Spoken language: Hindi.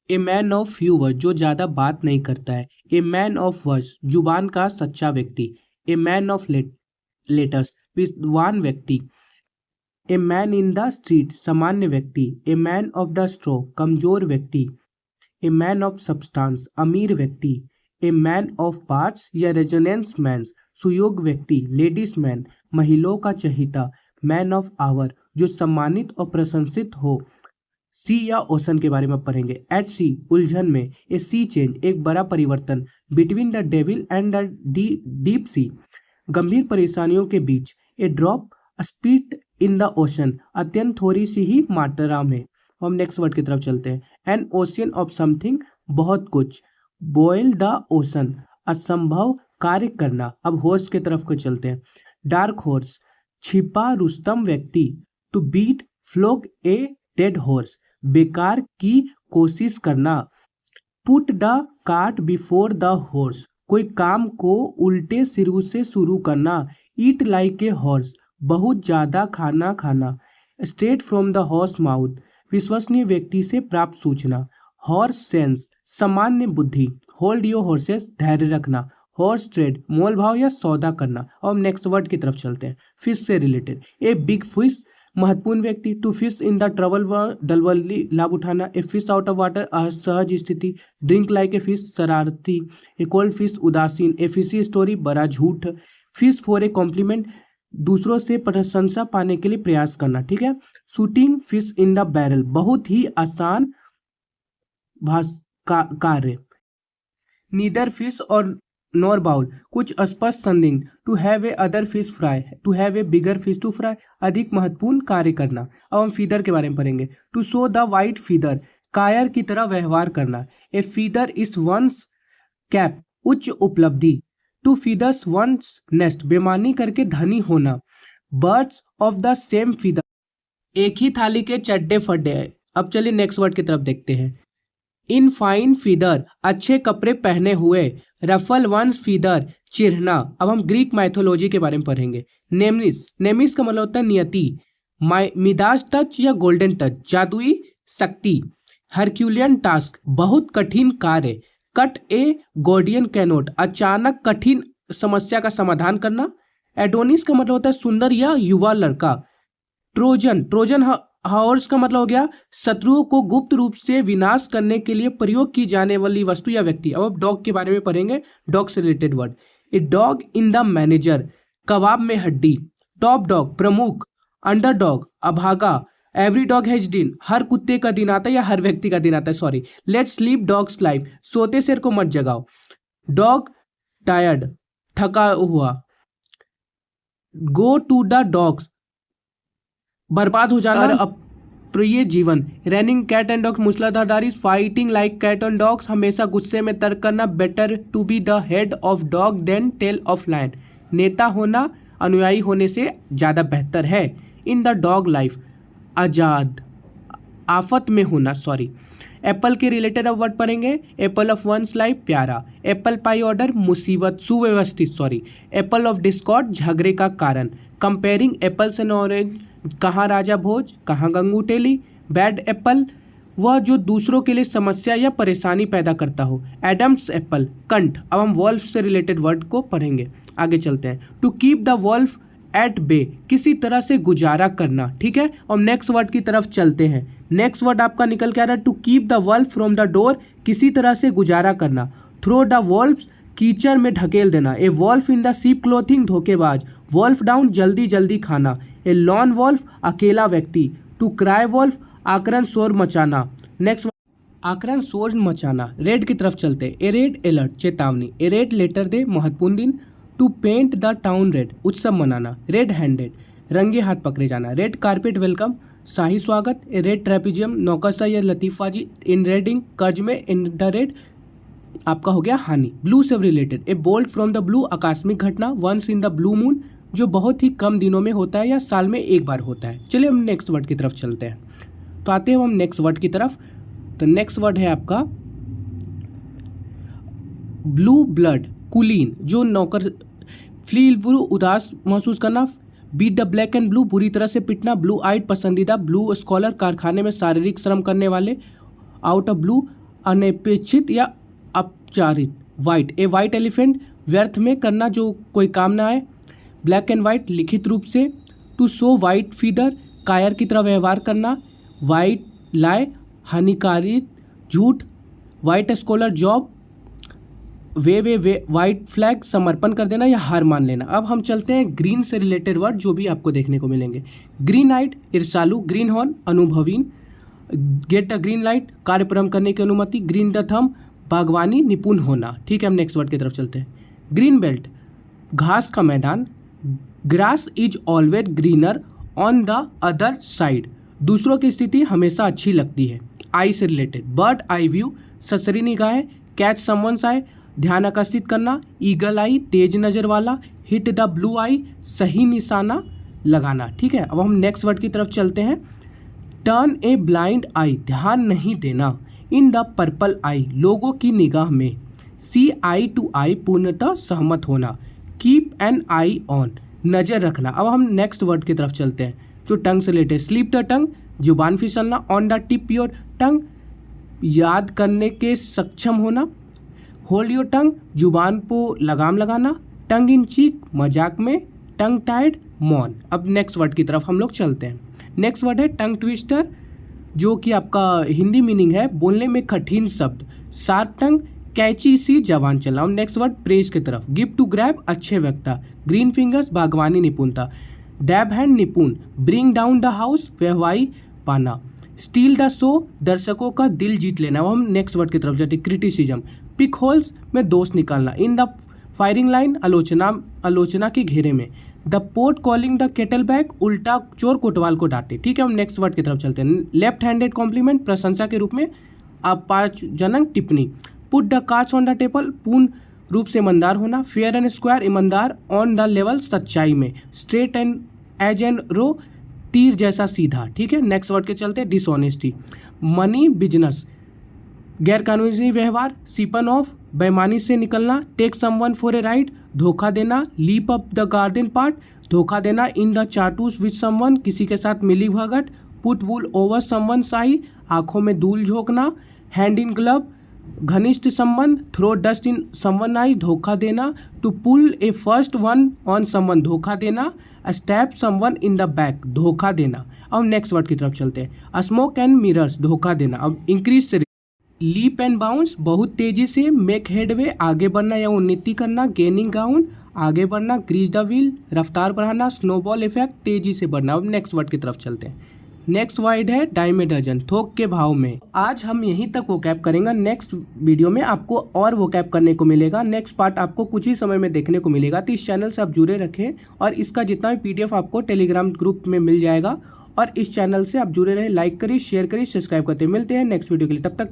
A man of few words, जो ज़्यादा बात नहीं करता है। ए मैन ऑफ वर्ड्स, जुबान का सच्चा व्यक्ति। ए मैन ऑफ लेटर्स, विद्वान व्यक्ति। A man in the street, सामान्य व्यक्ति। ए मैन ऑफ द स्ट्रो, कमजोर व्यक्ति। ए मैन ऑफ सब्सटेंस, अमीर व्यक्ति। ए मैन ऑफ पार्ट्स या रेजोनेंस मैन, सुयोग व्यक्ति। लेडीज मैन, महिलाओं का चहिता। मैन ऑफ आवर, जो सम्मानित और प्रशंसित हो। सी या ओशन के बारे में पढ़ेंगे। एट सी, उलझन में। ए सी चेंज, एक बड़ा परिवर्तन। Between the devil and the deep sea, गंभीर परेशानियों के बीच। A drop spit in the ocean, अत्यंत थोड़ी सी ही मात्रा में। हम नेक्स्ट वर्ड की तरफ चलते हैं। एन ओशियन ऑफ समथिंग, बहुत कुछ। बॉयल द ओशन, असंभव कार्य करना। अब हॉर्स की तरफ को चलते हैं। डार्क हॉर्स, छिपा रुस्तम व्यक्ति। To beat flog a dead horse, बेकार की कोशिश करना। Put the cart before the horse, कोई काम को उल्टे सिरों से शुरू करना। ईट लाइक ए हॉर्स, बहुत ज़्यादा खाना खाना। Straight from the horse mouth, विश्वसनीय व्यक्ति से प्राप्त सूचना। हॉर्स सेंस, सामान्य बुद्धि। होल्ड योर हॉर्सेस, धैर्य रखना। हॉर्स ट्रेड, मोल भाव या सौदा करना। और नेक्स्ट वर्ड की तरफ चलते हैं। फिश से रिलेटेड। ए बिग फिश, महत्वपूर्ण व्यक्ति। To fish in the trouble, दलदली लाभ उठाना। A fish out of water, असहज स्थिति। ड्रिंक लाइक ए फिश, शरारती। ए कोल्ड फिश, उदासीन। ए फिशी स्टोरी, बड़ा झूठ। फिश फॉर ए कॉम्प्लीमेंट, दूसरों से प्रशंसा पाने के लिए प्रयास करना। ठीक है। Shooting fish in the barrel, बहुत ही आसान कार्य। नीदर फिश और नॉर बाउल, कुछ स्पष्ट संदिग्ध। To have a other fish fry, to have a bigger fish to fry, अधिक महत्वपूर्ण कार्य करना। अब हम फीदर के बारे में पढ़ेंगे। To show the white feather, कायर की तरह व्यवहार करना। A feather is one's cap, उच्च उपलब्धि। टू फीदर्स वंस नेस्ट, बेमानी करके धनी होना। Birds of the same feather, एक ही थाली के चड्डे फड्डे। अब चलिए नेक्स्ट वर्ड की तरफ देखते हैं। इन फाइन फीदर, अच्छे कपड़े पहने हुए। रफल वंस फीदर, चिढ़ना। अब हम ग्रीक माइथोलॉजी के बारे में पढ़ेंगे। नेमिस, नेमिस का मतलब होता है नियति। मिदास टच या गोल्डन टच, जादुई शक्ति। हरक्यूलियन टास्क, बहुत कठिन कार्य। कट ए गॉर्डियन कैनोट, अचानक कठिन समस्या का समाधान करना। एडोनिस का मतलब होता है सुंदर या युवा लड़का। ट्रोजन, ट्रोजन हॉर्स का मतलब हो गया शत्रुओं को गुप्त रूप से विनाश करने के लिए प्रयोग की जाने वाली वस्तु या व्यक्ति। अब डॉग के बारे में पढ़ेंगे, डॉग से related word. A dog in the manager, कबाब में हड्डी। टॉप डॉग, प्रमुख। अंडर डॉग, अभागा। एवरी डॉग हैज दिन, हर कुत्ते का दिन आता है या हर व्यक्ति का दिन आता है, sorry. Let's sleep dogs life, सोते शेर को मत जगाओ। डॉग टायर्ड, थका हुआ। गो टू द डॉग्स, बर्बाद हो जाना, अप्रिय जीवन। रनिंग कैट एंड डॉग्स, मूसलाधार बारिश। Fighting like cat and dogs, हमेशा गुस्से में तर्क करना। Better to be the head of dog than tail of lion, नेता होना अनुयायी होने से ज़्यादा बेहतर है। इन द डॉग लाइफ, आजाद, आफत में होना, सॉरी। एप्पल के रिलेटेड अब वर्ड पढ़ेंगे। एप्पल ऑफ वंस लाइफ, प्यारा। एप्पल पाई ऑर्डर, मुसीबत, सुव्यवस्थित, सॉरी। एप्पल ऑफ डिस्कॉर्ड, झगड़े का कारण। कंपेयरिंग एप्पल्स एंड ऑरेंज, कहाँ राजा भोज, कहाँ गंगू टेली। बैड एप्पल, वह जो दूसरों के लिए समस्या या परेशानी पैदा करता हो। एडम्स एप्पल, कंठ। अब हम वॉल्फ से रिलेटेड वर्ड को पढ़ेंगे, आगे चलते हैं। To keep the wolf at bay, किसी तरह से गुजारा करना। ठीक है। और नेक्स्ट वर्ड की तरफ चलते हैं। नेक्स्ट वर्ड आपका निकल के आ रहा है to keep the wolf from the door, किसी तरह से गुजारा करना। थ्रो द वॉल्फ्स, कीचड़ में ढकेल देना। ए wolf in the ship clothing, धोखेबाज। वॉल्फ डाउन, जल्दी जल्दी खाना। ए लॉन वॉल्फ, अकेला व्यक्ति। टू क्राई वॉल्फ, आक्रण शोर मचाना। नेक्स्ट, आक्रण शोर मचाना। रेड की तरफ चलते। ए रेड अलर्ट, चेतावनी। ए रेड लेटर डे, महत्वपूर्ण दिन। To paint the town red, उत्सव मनाना। रेड हैंडेड, रंगे हाथ पकड़े जाना। रेड कारपेट, वेलकम, शाही स्वागत। ए रेड ट्रेपिजियम, नौकरशाही या लतीफाजी। इन रेडिंग, कर्ज में। इन द रेड, आपका हो गया हानि। ब्लू से related. A bolt from the blue, आकस्मिक घटना। Once in the blue moon, जो बहुत ही कम दिनों में होता है या साल में एक बार होता है। चलिए हम नेक्स्ट वर्ड की तरफ चलते हैं। तो आते हैं हम नेक्स्ट वर्ड की तरफ। तो नेक्स्ट वर्ड है आपका ब्लू ब्लड, कुलीन, जो नौकर। फील ब्लू, उदास महसूस करना। Beat the black and blue, बुरी तरह से पिटना। ब्लू आइड, पसंदीदा। ब्लू स्कॉलर, कारखाने में शारीरिक श्रम करने वाले। आउट ऑफ ब्लू, अनपेक्षित या अपचारित। वाइट, ए वाइट एलिफेंट, व्यर्थ में करना जो कोई काम ना आए। ब्लैक एंड वाइट, लिखित रूप से। टू शो वाइट फीदर, कायर की तरह व्यवहार करना। वाइट लाई, हानिकारिक झूठ। वाइट स्कॉलर, जॉब। वे वाइट फ्लैग, समर्पण कर देना या हार मान लेना। अब हम चलते हैं ग्रीन से रिलेटेड वर्ड जो भी आपको देखने को मिलेंगे। ग्रीन आइट, ईर्ष्यालु। ग्रीन हॉर्न, अनुभवीन। गेट अ ग्रीन लाइट, कार्य प्रारंभ करने की अनुमति। ग्रीन द थंब, बागवानी, निपुण होना। ठीक है, हम नेक्स्ट वर्ड की तरफ चलते हैं। ग्रीन बेल्ट, घास का मैदान। Grass is always greener on the other side, दूसरों की स्थिति हमेशा अच्छी लगती है। आई से रिलेटेड, बर्ड आई व्यू, ससरी निगाहें। कैच समवन्स आई, ध्यान आकर्षित करना। ईगल आई, तेज नज़र वाला। हिट द ब्लू आई, सही निशाना लगाना। ठीक है, अब हम नेक्स्ट वर्ड की तरफ चलते हैं। टर्न ए ब्लाइंड आई, ध्यान नहीं देना। इन द पर्पल आई, लोगों की निगाह में। सी आई टू आई, पूर्णतः सहमत होना। कीप एन आई ऑन, नज़र रखना। अब हम नेक्स्ट वर्ड की तरफ चलते हैं जो टंग से रिलेटेड। स्लीप द टंग, जुबान फिसलना। On the tip your tongue, याद करने के सक्षम होना। होल्ड योर टंग, जुबान को लगाम लगाना। टंग इन चीक, मजाक में। टंग टाइड, मौन। अब नेक्स्ट वर्ड की तरफ हम लोग चलते हैं। नेक्स्ट वर्ड है टंग ट्विस्टर, जो कि आपका हिंदी मीनिंग है बोलने में कठिन शब्द। शार्प टंग, कैची सी जवान चलना। और नेक्स्ट वर्ड प्रेज की तरफ। गिव टू ग्रैब, अच्छे वक्ता। ग्रीन फिंगर्स, बागवानी निपुणता। डैब हैंड, निपुण। ब्रिंग डाउन द हाउस, वहवाई पाना। स्टील द शो, दर्शकों का दिल जीत लेना। अब हम नेक्स्ट वर्ड की तरफ जाते हैं। क्रिटिसिज्म, पिक होल्स में दोष निकालना। इन द फायरिंग लाइन, आलोचना के घेरे में। The port calling the kettle back, उल्टा चोर कोतवाल को डांटे। ठीक है, हम नेक्स्ट वर्ड की तरफ चलते हैं। लेफ्ट हैंडेड कॉम्प्लीमेंट, प्रशंसा के रूप में। अपमानजनक टिप्पणी। Put the cards on the table, पूर्ण रूप से ईमानदार होना। फेयर एंड स्क्वायर, ईमानदार। ऑन द लेवल, सच्चाई में। स्ट्रेट एंड एज एंड रो, तीर जैसा सीधा। ठीक है, नेक्स्ट वर्ड के चलते हैं। डिसऑनेस्टी, मनी बिजनेस, गैरकानूनी व्यवहार। सिपन ऑफ, बेईमानी से निकलना। Take someone for a ride, धोखा देना। Leap up the garden part, धोखा देना। इन द चाटूस विद समवन, किसी के साथ मिली भगत। Put wool over someone eye, आंखों में धूल झोंकना। हैंड इन ग्लव, घनिष्ठ संबंध। Throw dust in someone eye, धोखा देना। To pull a first one on someone, धोखा देना। Stab someone in the back, धोखा देना। अब नेक्स्ट वर्ड की तरफ चलते हैं। स्मोक एंड मिरर्स, धोखा देना। अब इंक्रीज से लीप एंड बाउंस, बहुत तेजी से। मेक हेडवे, आगे बढ़ना या उन्नति करना। गेनिंग ग्राउंड, आगे बढ़ना। ग्रीज द व्हील, रफ्तार बढ़ाना। स्नोबॉल इफेक्ट, तेजी से बढ़ना। अब नेक्स्ट वर्ड की तरफ चलते हैं। नेक्स्ट वर्ड है डाइम ए डजन, थोक के भाव में। आज हम यहीं तक वोकैब करेंगे। नेक्स्ट वीडियो में आपको और वोकैब करने को मिलेगा। नेक्स्ट पार्ट आपको कुछ ही समय में देखने को मिलेगा, तो इस चैनल से आप जुड़े रखें और इसका जितना भी PDF आपको टेलीग्राम ग्रुप में मिल जाएगा। और इस चैनल से आप जुड़े रहे, लाइक करिए, शेयर करिए, सब्सक्राइब करते। मिलते हैं नेक्स्ट वीडियो के लिए, तब तक